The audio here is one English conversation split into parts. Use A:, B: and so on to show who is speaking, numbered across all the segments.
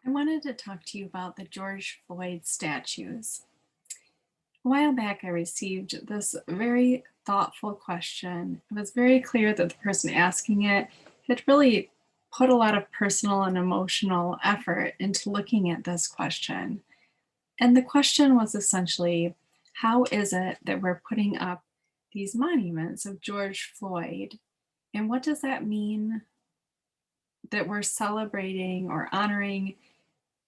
A: I wanted to talk to you about the George Floyd statues. A while back, I received this very thoughtful question. It was very clear that the person asking it had really put a lot of personal and emotional effort into looking at this question. And the question was essentially, how is it that we're putting up these monuments of George Floyd? And what does that mean that we're celebrating or honoring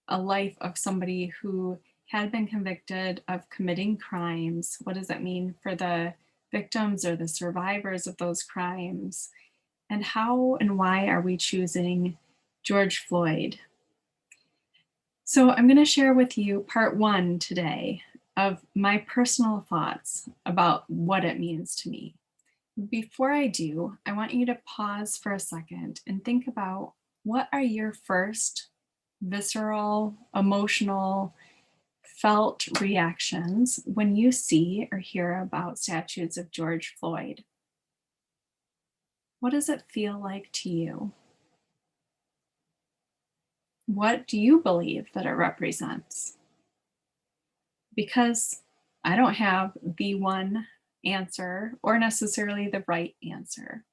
A: a life of somebody who had been convicted of committing crimes? What does that mean for the victims or the survivors of those crimes? And how and why are we choosing George Floyd? So, I'm going to share with you part one today of my personal thoughts about what it means to me. Before I do, I want you to pause for a second and think about what are your first visceral, emotional, felt reactions when you see or hear about statues of George Floyd? What does it feel like to you? What do you believe that it represents? Because I don't have the one answer or necessarily the right answer.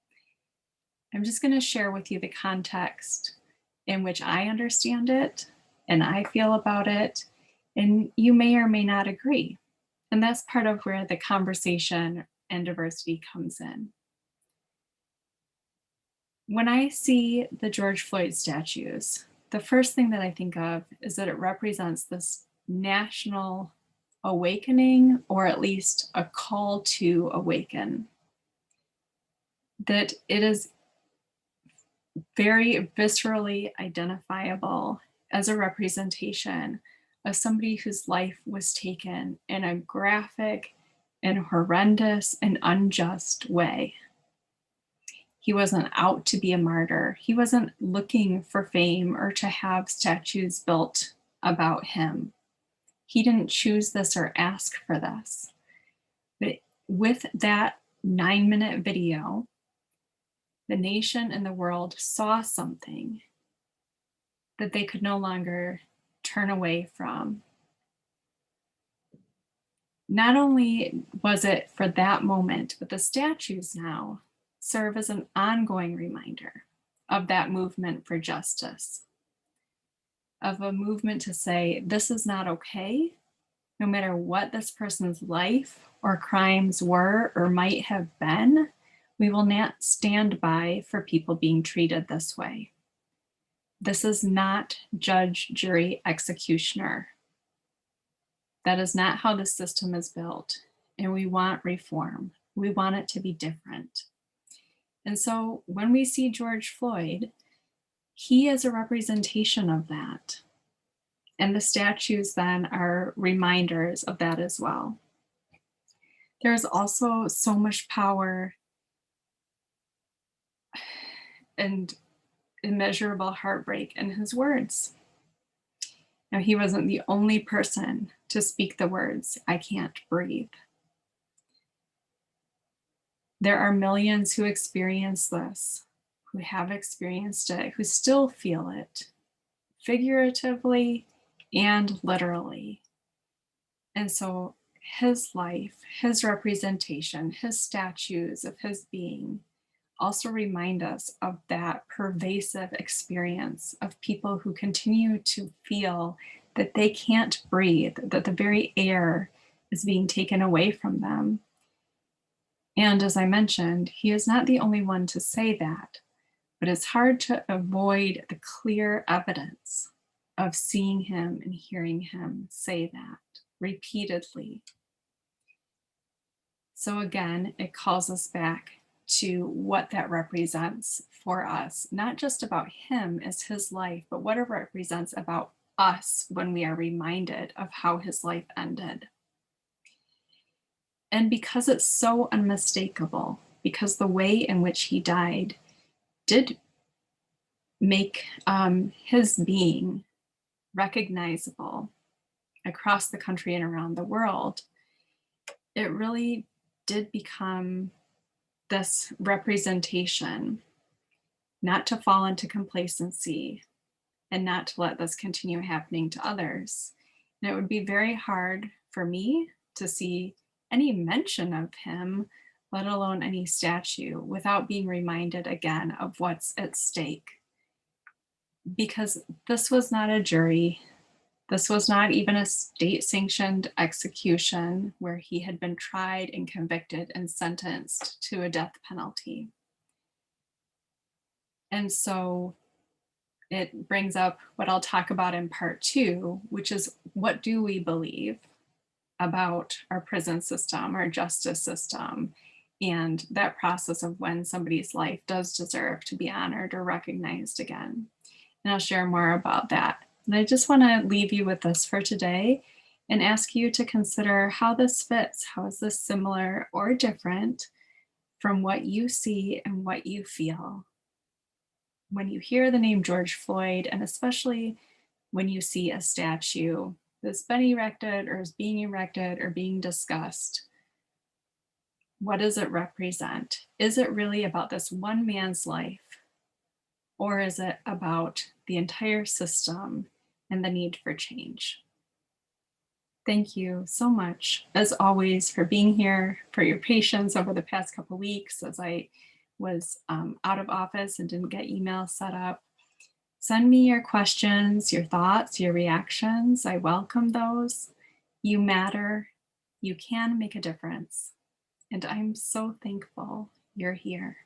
A: I'm just going to share with you the context in which I understand it and I feel about it, and you may or may not agree. And that's part of where the conversation and diversity comes in. When I see the George Floyd statues, the first thing that I think of is that it represents this national awakening, or at least a call to awaken. That it is very viscerally identifiable as a representation of somebody whose life was taken in a graphic and horrendous and unjust way. He wasn't out to be a martyr. He wasn't looking for fame or to have statues built about him. He didn't choose this or ask for this. But with that 9-minute video, the nation and the world saw something that they could no longer turn away from. Not only was it for that moment, but the statues now serve as an ongoing reminder of that movement for justice, of a movement to say, this is not okay, no matter what this person's life or crimes were or might have been. We will not stand by for people being treated this way. This is not judge, jury, executioner. That is not how the system is built. And we want reform. We want it to be different. And so when we see George Floyd, he is a representation of that. And the statues then are reminders of that as well. There's also so much power and immeasurable heartbreak in his words. Now, he wasn't the only person to speak the words, "I can't breathe." There are millions who experience this, who have experienced it, who still feel it, figuratively and literally. And so his life, his representation, his statues of his being also remind us of that pervasive experience of people who continue to feel that they can't breathe, that the very air is being taken away from them. And as I mentioned, he is not the only one to say that, but it's hard to avoid the clear evidence of seeing him and hearing him say that repeatedly. So again, it calls us back to what that represents for us, not just about him as his life, but what it represents about us when we are reminded of how his life ended. And because it's so unmistakable, because the way in which he died did make his being recognizable across the country and around the world, it really did become this representation, not to fall into complacency and not to let this continue happening to others. And it would be very hard for me to see any mention of him, let alone any statue, without being reminded again of what's at stake. Because this was not a jury. This was not even a state-sanctioned execution where he had been tried and convicted and sentenced to a death penalty. And so it brings up what I'll talk about in part 2, which is what do we believe about our prison system, our justice system, and that process of when somebody's life does deserve to be honored or recognized again. And I'll share more about that. And I just want to leave you with this for today and ask you to consider how this fits. How is this similar or different from what you see and what you feel when you hear the name George Floyd, and especially when you see a statue that's been erected or is being erected or being discussed? What does it represent? Is it really about this one man's life? Or is it about the entire system and the need for change? Thank you so much, as always, for being here, for your patience over the past couple weeks as I was out of office and didn't get email set up. Send me your questions, your thoughts, your reactions. I welcome those. You matter. You can make a difference. And I'm so thankful you're here.